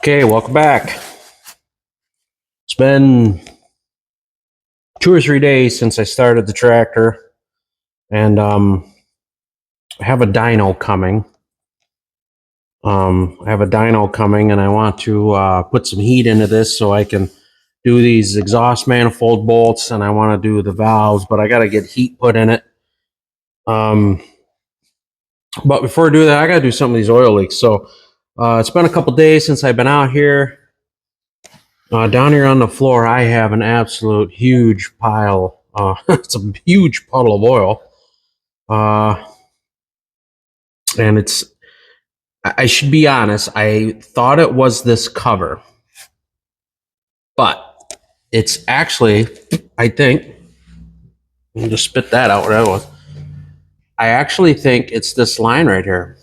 Okay, welcome back. It's been 2 or 3 days since I started the tractor, and I have a dyno coming. And I want to put some heat into this so I can do these exhaust manifold bolts, and I want to do the valves, but I got to get heat put in it. But before I do that, I got to do some of these oil leaks. So it's been a couple days since I've been out here. Down here on the floor, I have an absolute huge pile. It's a huge puddle of oil. And I should be honest, I thought it was this cover. But it's actually, I think, I'll just spit that out, whatever it was. I actually think it's this line right here.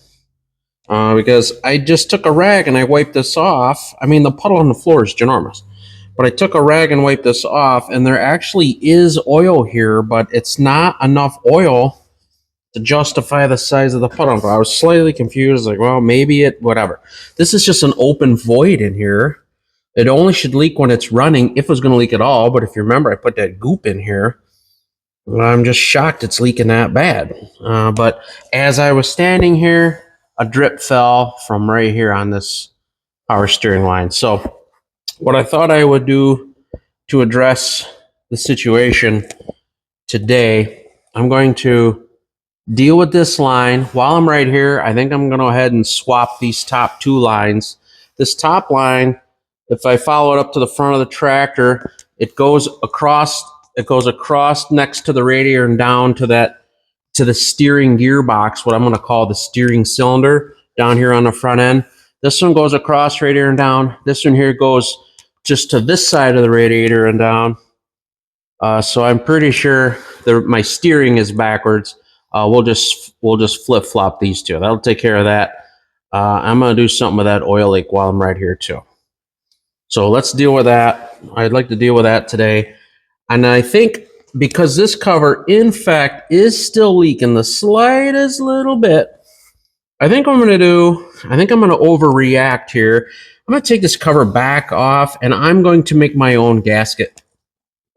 Because I just took a rag and I wiped this off. I mean, the puddle on the floor is ginormous. But I took a rag and wiped this off, and there actually is oil here, but it's not enough oil to justify the size of the puddle. I was slightly confused, like, well, maybe whatever. This is just an open void in here. It only should leak when it's running, if it was going to leak at all. But if you remember, I put that goop in here. I'm just shocked it's leaking that bad. But as I was standing here, a drip fell from right here on this power steering line. So what I thought I would do to address the situation today, I'm going to deal with this line. While I'm right here, I think I'm going to go ahead and swap these top two lines. This top line, if I follow it up to the front of the tractor, it goes across next to the radiator and down to the steering gearbox, what I'm going to call the steering cylinder down here on the front end. This one goes across radiator and down. This one here goes just to this side of the radiator and down. So I'm pretty sure my steering is backwards. We'll just flip flop these two. That'll take care of that. I'm gonna do something with that oil leak while I'm right here too. So let's deal with that. I'd like to deal with that today. And I think because this cover, in fact, is still leaking the slightest little bit, I think I'm going to overreact here. I'm going to take this cover back off, and I'm going to make my own gasket.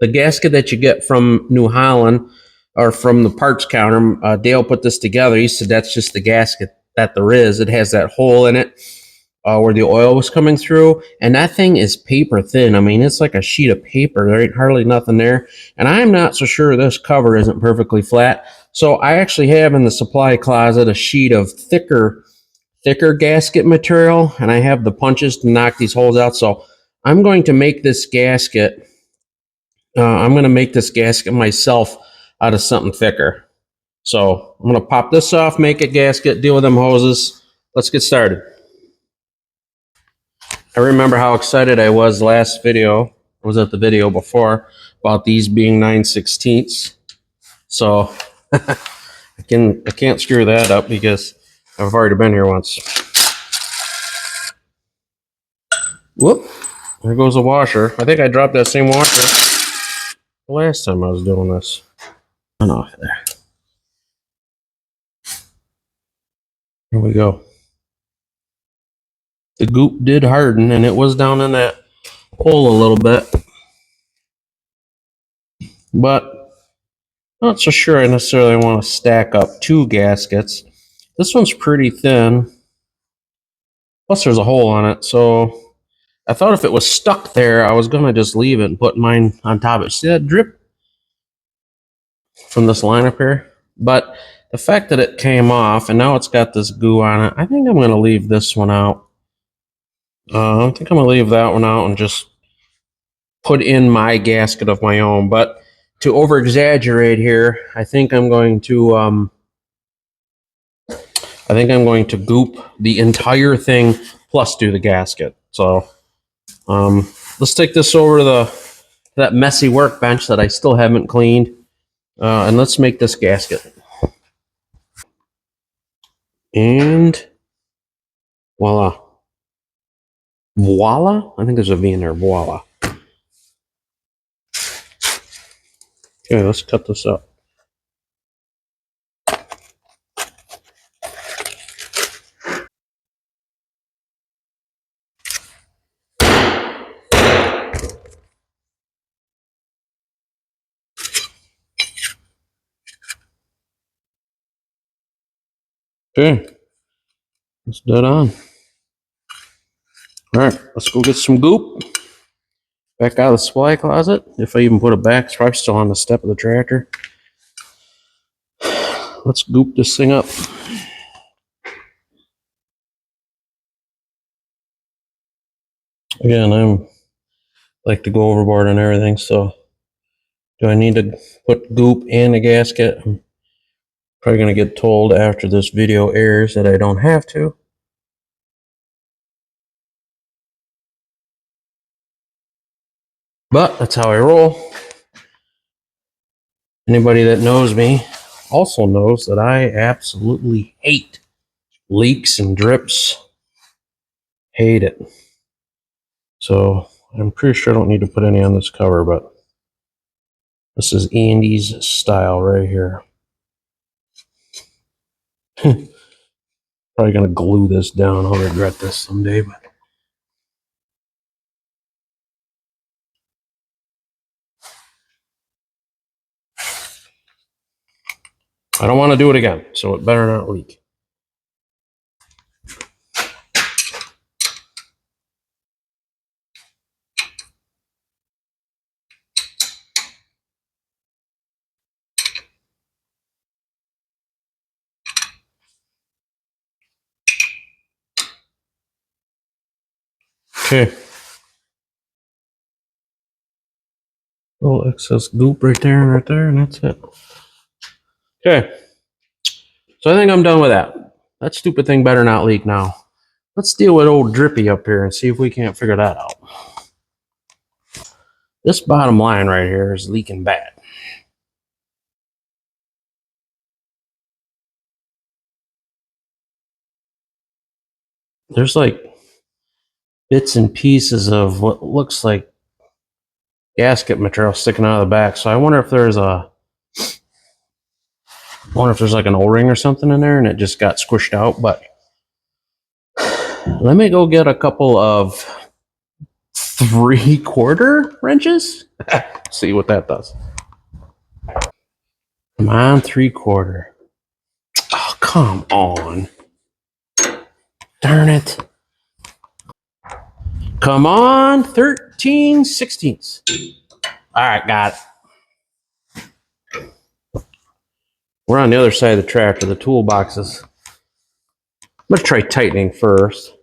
The gasket that you get from New Holland or from the parts counter, Dale put this together. He said that's just the gasket that there is. It has that hole in it where the oil was coming through, and that thing is paper thin. I mean, it's like a sheet of paper. There ain't hardly nothing there, and I'm not so sure this cover isn't perfectly flat. So I actually have in the supply closet a sheet of thicker gasket material, and I have the punches to knock these holes out. So I'm going to make this gasket. I'm going to make this gasket myself out of something thicker. So I'm going to pop this off, make a gasket, deal with them hoses. Let's get started. I remember how excited I was last video. I was at the video before about these being 9/16. So I can't screw that up because I've already been here once. Whoop! There goes the washer. I think I dropped that same washer the last time I was doing this. Turn off there. Here we go. The goop did harden, and it was down in that hole a little bit. But not so sure I necessarily want to stack up two gaskets. This one's pretty thin. Plus there's a hole on it, so I thought if it was stuck there, I was going to just leave it and put mine on top of it. See that drip from this line up here? But the fact that it came off, and now it's got this goo on it, I think I'm going to leave this one out. I think I'm going to leave that one out and just put in my gasket of my own. But to over-exaggerate here, I think I'm going to goop the entire thing plus do the gasket. So let's take this over to that messy workbench that I still haven't cleaned, and let's make this gasket. And voila. Voila? I think there's a V in there. Voila. Okay, let's cut this up. Okay. It's dead on. All right, let's go get some goop. Back out of the supply closet. If I even put it back, it's probably still on the step of the tractor. Let's goop this thing up. Again, I'm like to go overboard on everything, so do I need to put goop in the gasket? I'm probably going to get told after this video airs that I don't have to. But that's how I roll. Anybody that knows me also knows that I absolutely hate leaks and drips. Hate it. So I'm pretty sure I don't need to put any on this cover, but this is Andy's style right here. Probably going to glue this down. I'll regret this someday, but I don't want to do it again, so it better not leak. Okay. A little excess goop right there, and that's it. Okay. So I think I'm done with that. That stupid thing better not leak now. Let's deal with old Drippy up here and see if we can't figure that out. This bottom line right here is leaking bad. There's like bits and pieces of what looks like gasket material sticking out of the back. So I wonder if there's like an O-ring or something in there and it just got squished out. But let me go get a couple of 3/4 wrenches. See what that does. Come on, 3/4. Oh, come on. Darn it. Come on, 13/16. All right, got it. We're on the other side of the tractor, the toolboxes. Let's try tightening first.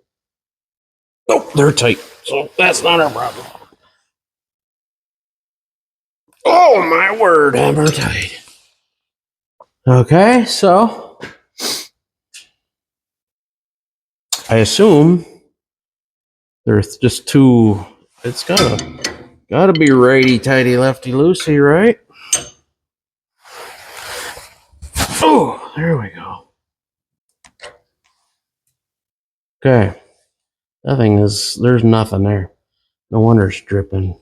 Oh, they're tight, so that's not our problem. Oh, my word, hammer tight. Okay, so I assume there's just two. It's gotta be righty tighty, lefty loosey, right? Oh, there we go. Okay, that thing is. There's nothing there. No wonder it's dripping.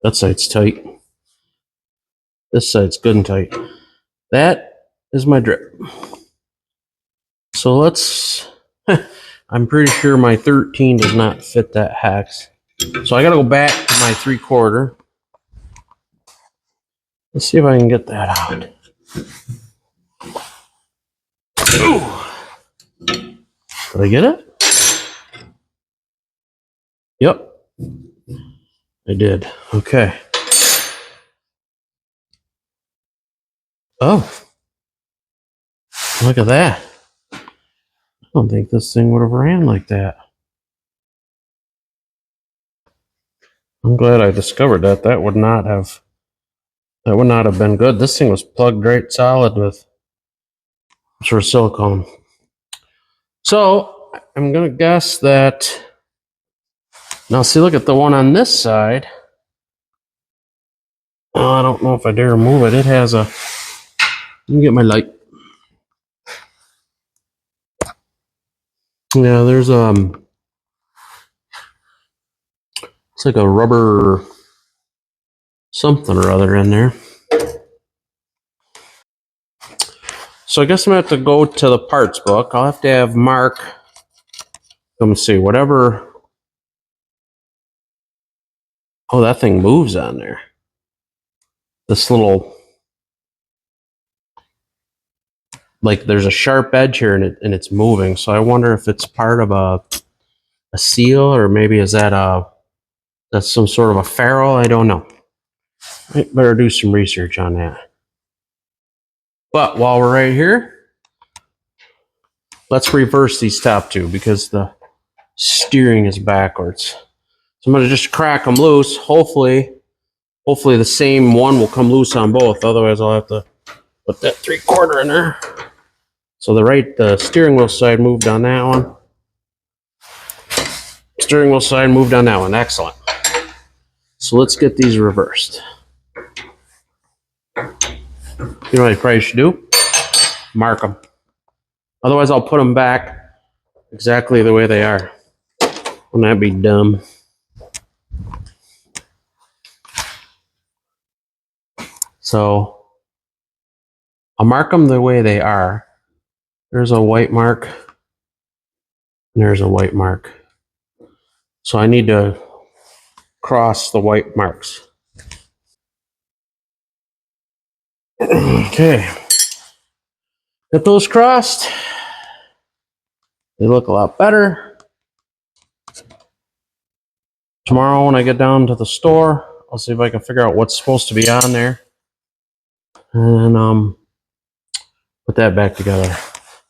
That side's tight. This side's good and tight. That is my drip. So let's. I'm pretty sure my 13 does not fit that hex. So I gotta go back to my 3/4. Let's see if I can get that out. Ooh. Did I get it? Yep. I did. Okay. Oh. Look at that. I don't think this thing would have ran like that. I'm glad I discovered that. That would not have been good. This thing was plugged right solid with sort of silicone. So I'm gonna guess that. Now see, look at the one on this side. Oh, I don't know if I dare move it. It has a. Let me get my light. Yeah, there's it's like a rubber something or other in there. So I guess I'm gonna have to go to the parts book. I'll have to have Mark. Let me see, whatever. Oh, that thing moves on there. this little, like there's a sharp edge here and it's moving. So I wonder if it's part of a seal, or maybe is that that's some sort of a ferrule. I don't know. I better do some research on that. But while we're right here, let's reverse these top two because the steering is backwards. So I'm going to just crack them loose. Hopefully the same one will come loose on both. Otherwise I'll have to put that 3/4 in there. So the steering wheel side moved on that one. Steering wheel side moved on that one. Excellent. So let's get these reversed. You know what I probably should do? Mark them. Otherwise I'll put them back exactly the way they are. Wouldn't that be dumb? So I'll mark them the way they are. There's a white mark. And there's a white mark. So I need to cross the white marks. Okay. Get those crossed. They look a lot better. Tomorrow when I get down to the store, I'll see if I can figure out what's supposed to be on there. And put that back together.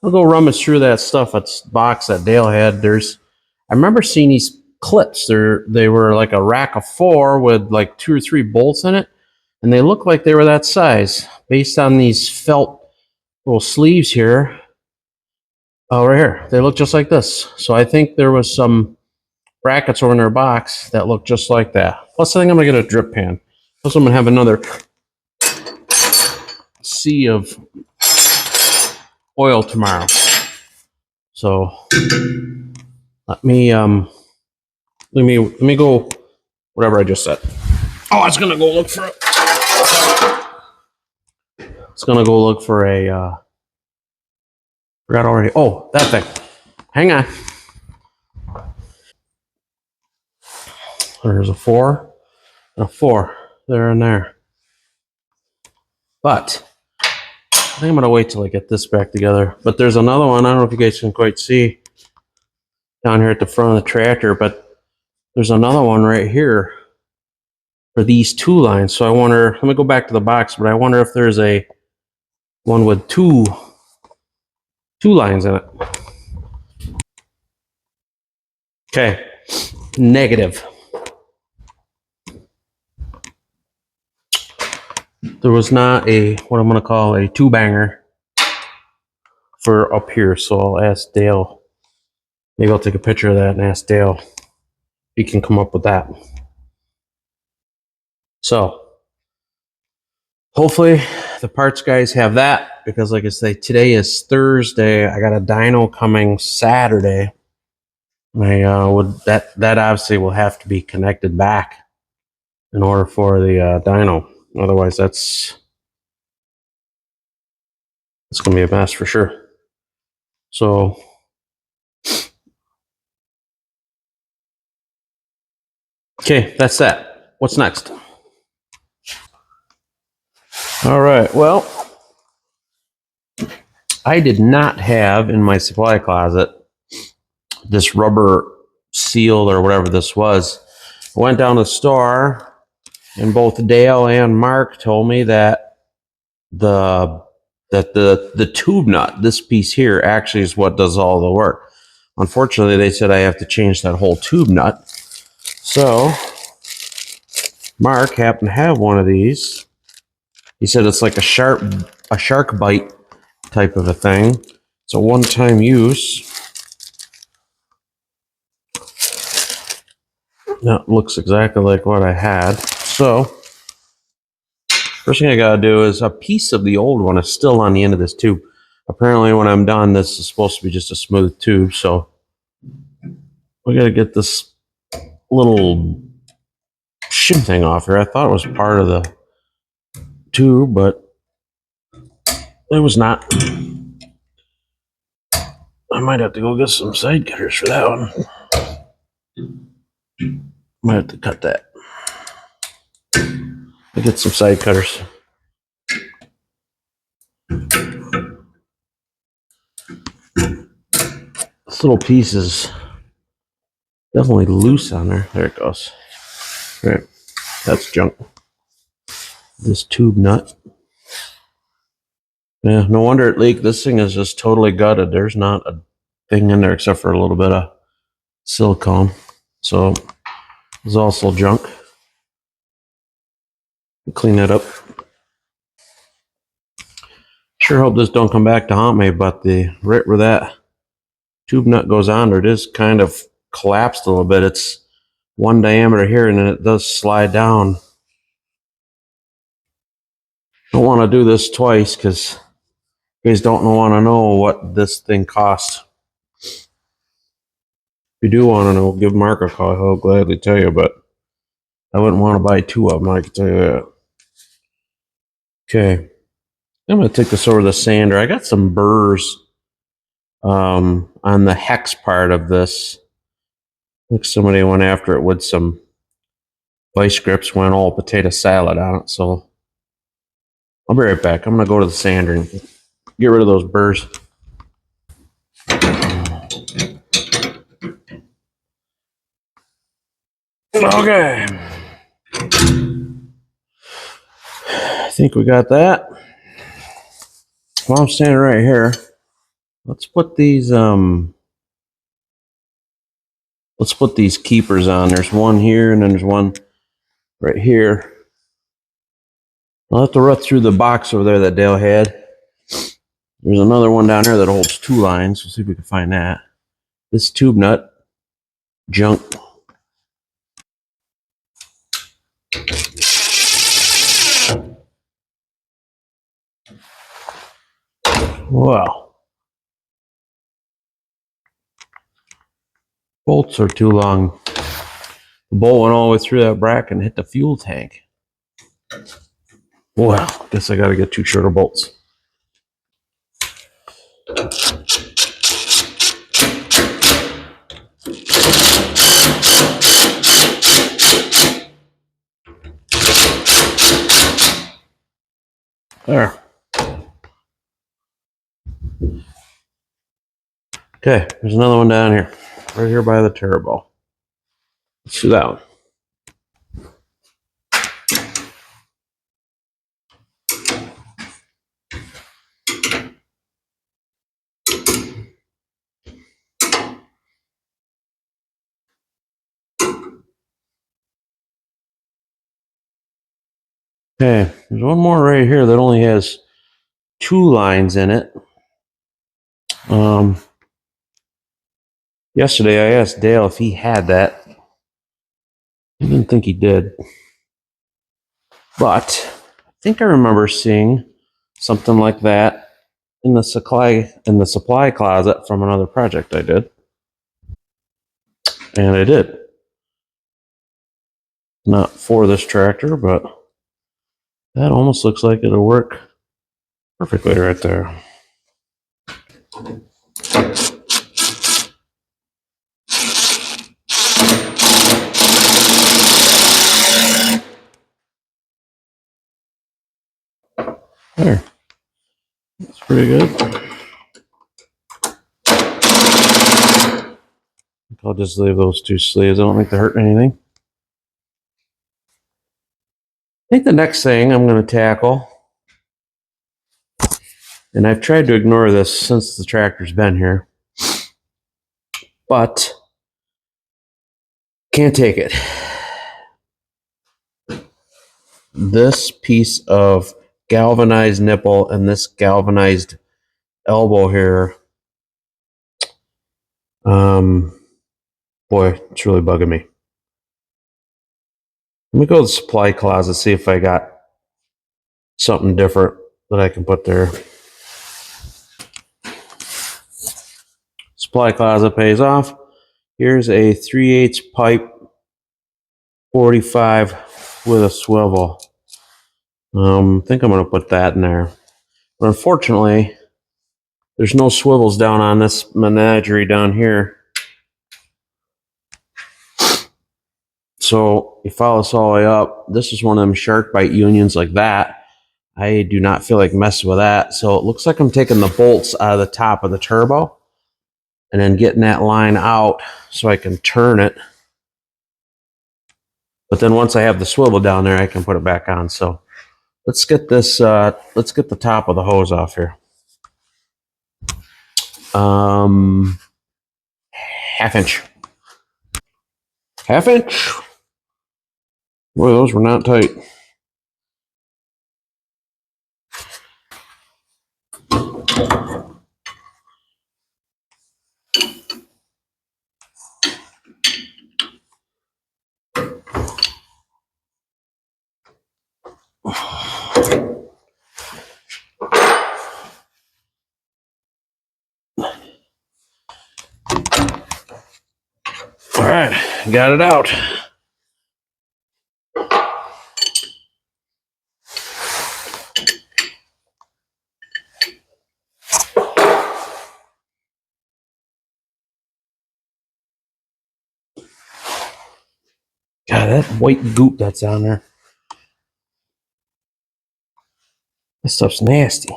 I'll go rummage through that stuff, that box that Dale had. I remember seeing these clips. They were like a rack of 4 with like 2 or 3 bolts in it. And they look like they were that size based on these felt little sleeves here. Oh, right here. They look just like this. So I think there was some brackets over in their box that look just like that. Plus, I think I'm going to get a drip pan. Plus, I'm going to have another sea of oil tomorrow. So let me go whatever I just said. Oh, I was going to go look for it. It's going to go look for a forgot already. Oh, that thing. Hang on. There's a 4 and a 4 there and there. But I think I'm going to wait till I get this back together. But there's another one. I don't know if you guys can quite see down here at the front of the tractor, but there's another one right here for these 2 lines. So I wonder, let me go back to the box, but I wonder if there's a one with two lines in it. Okay, negative. There was not a, what I'm going to call a 2-banger for up here. So I'll ask Dale. Maybe I'll take a picture of that and ask Dale if he can come up with that. So hopefully the parts guys have that, because like I say, today is Thursday. I got a dyno coming Saturday. I would that obviously will have to be connected back in order for the dyno. Otherwise, it's going to be a mess for sure. So okay, that's that. What's next? All right. Well, I did not have in my supply closet this rubber seal or whatever this was. I went down to the store, and both Dale and Mark told me that the tube nut, this piece here, actually is what does all the work. Unfortunately, they said I have to change that whole tube nut. So Mark happened to have one of these. He said it's like a shark bite type of a thing. It's a one-time use. That looks exactly like what I had. So first thing I gotta do is, a piece of the old one is still on the end of this tube. Apparently when I'm done, this is supposed to be just a smooth tube. So we gotta get this little shim thing off here. I thought it was part of the tube, but it was not. I might have to go get some side cutters for that one. Might have to cut that. I get some side cutters. This little piece is definitely loose on there. There it goes. All right, that's junk. This tube nut. Yeah, no wonder it leaked. This thing is just totally gutted. There's not a thing in there except for a little bit of silicone. So it's also junk. Clean that up. Sure hope this don't come back to haunt me, but the right where that tube nut goes on, it is kind of collapsed a little bit. It's one diameter here, and then it does slide down. Don't want to do this twice because you guys don't want to know what this thing costs. If you do want to know, give Mark a call. He'll gladly tell you, but I wouldn't want to buy two of them, I can tell you that. Okay. I'm going to take this over the sander. I got some burrs on the hex part of this. Like somebody went after it with some vice grips, went all potato salad on it. So I'll be right back. I'm going to go to the sander and get rid of those burrs. Okay. I think we got that. Well, I'm standing right here. Let's put these keepers on. There's one here and then there's one right here. I'll have to run through the box over there that Dale had. There's another one down here that holds two lines. We'll see if we can find that. This tube nut, junk. Wow. Bolts are too long. The bolt went all the way through that bracket and hit the fuel tank. Well, guess I got to get two shorter bolts. There. Okay, there's another one down here. Right here by the turbo. Let's do that one. Okay, there's one more right here that only has two lines in it. Yesterday I asked Dale if he had that. I didn't think he did. But I think I remember seeing something like that in the supply closet from another project I did. And I did. Not for this tractor, but that almost looks like it'll work perfectly right there. There. That's pretty good. I'll just leave those two sleeves. I don't think they hurt anything. I think the next thing I'm going to tackle, and I've tried to ignore this since the tractor's been here, but can't take it. This piece of galvanized nipple and this galvanized elbow here, boy, it's really bugging me. Let me go to the supply closet, see if I got something different that I can put there. Supply closet pays off. Here's a 3/8 pipe 45 with a swivel. I think I'm going to put that in there. But unfortunately, there's no swivels down on this menagerie down here. So you follow this all the way up. This is one of them shark bite unions like that. I do not feel like messing with that. So it looks like I'm taking the bolts out of the top of the turbo and then getting that line out so I can turn it. But then once I have the swivel down there, I can put it back on. So let's get this, let's get the top of the hose off here. Half inch. Half inch. Boy, those were not tight. All right, got it out. God, that white goop that's on there. This stuff's nasty.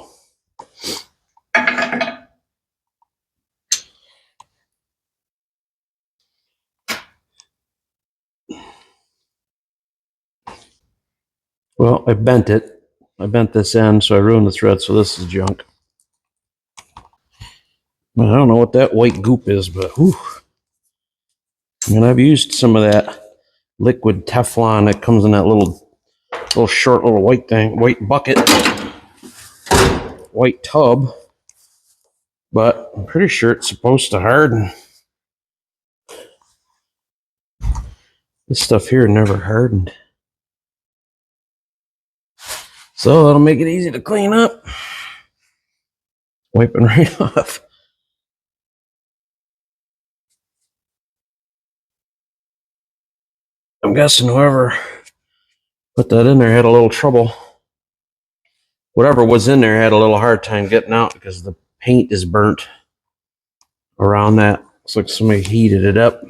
Well, I bent it. I bent this end, so I ruined the thread, so this is junk. I don't know what that white goop is, but whew. And I've used some of that liquid Teflon that comes in that little short little white thing, white bucket, white tub. But I'm pretty sure it's supposed to harden. This stuff here never hardened. So that'll make it easy to clean up. Wiping right off. I'm guessing whoever put that in there had a little trouble. Whatever was in there had a little hard time getting out because the paint is burnt around that. Looks like somebody heated it up.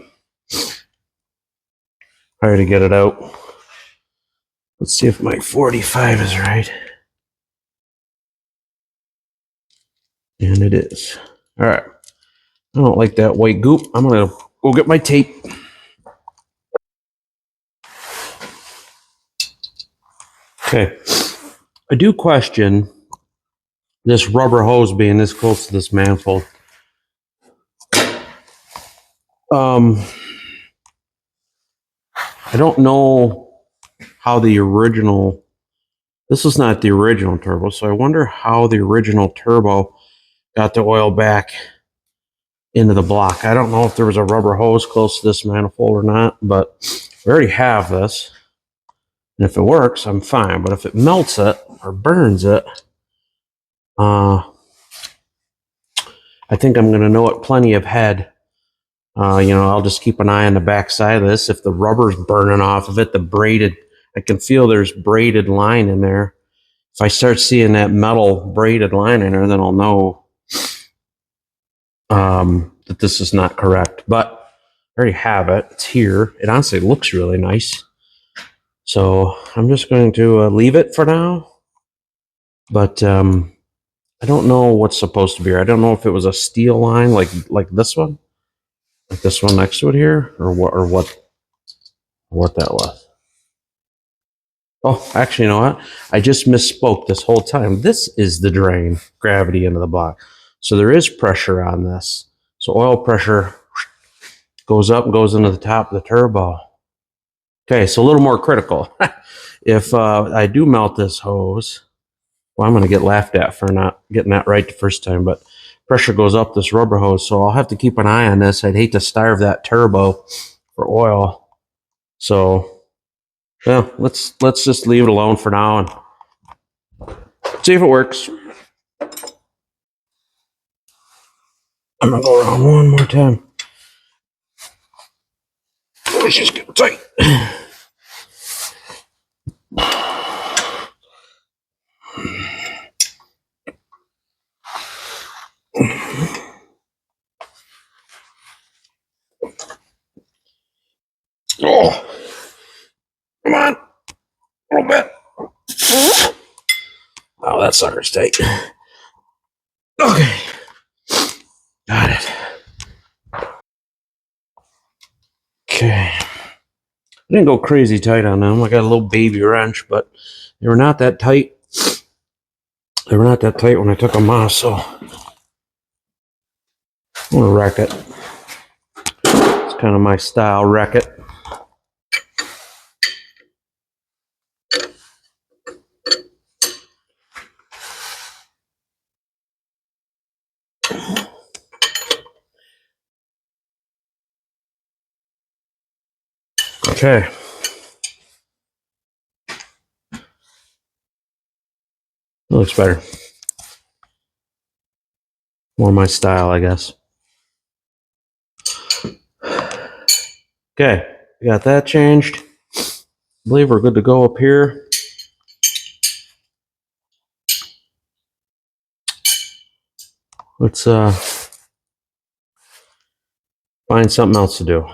Try to get it out. Let's see if my 45 is right. And it is. All right. I don't like that white goop. I'm going to go get my tape. Okay. I do question this rubber hose being this close to this manifold. I don't know how the original, this is not the original turbo, so I wonder how the original turbo got the oil back into the block. I don't know if there was a rubber hose close to this manifold or not, but we already have this. And if it works, I'm fine. But if it melts it or burns it, I think I'm going to know it plenty of head. I'll just keep an eye on the back side of this. If the rubber's burning off of it, the braided, I can feel there's braided line in there. If I start seeing that metal braided line in there, then I'll know that this is not correct. But I already have it. It's here. It honestly looks really nice. So I'm just going to leave it for now. But I don't know what's supposed to be here. I don't know if it was a steel line like this one. Like this one next to it here, or what that was. Oh, actually, you know what? I just misspoke this whole time. This is the drain, gravity into the block. So there is pressure on this. So oil pressure goes up and goes into the top of the turbo. Okay, so a little more critical. If I do melt this hose, well, I'm going to get laughed at for not getting that right the first time, but pressure goes up this rubber hose, so I'll have to keep an eye on this. I'd hate to starve that turbo for oil. So, yeah, let's just leave it alone for now and see if it works. I'm going to go around one more time. Let's just get tight. Oh, A little bit. Oh, that sucker's tight. Okay. Got it. Okay. I didn't go crazy tight on them. I got a little baby wrench, but they were not that tight. They were not that tight when I took them off, so I'm gonna wreck it. It's kind of my style, wreck it. Okay. It looks better. More my style, I guess. Okay, got that changed. I believe we're good to go up here. Let's find something else to do.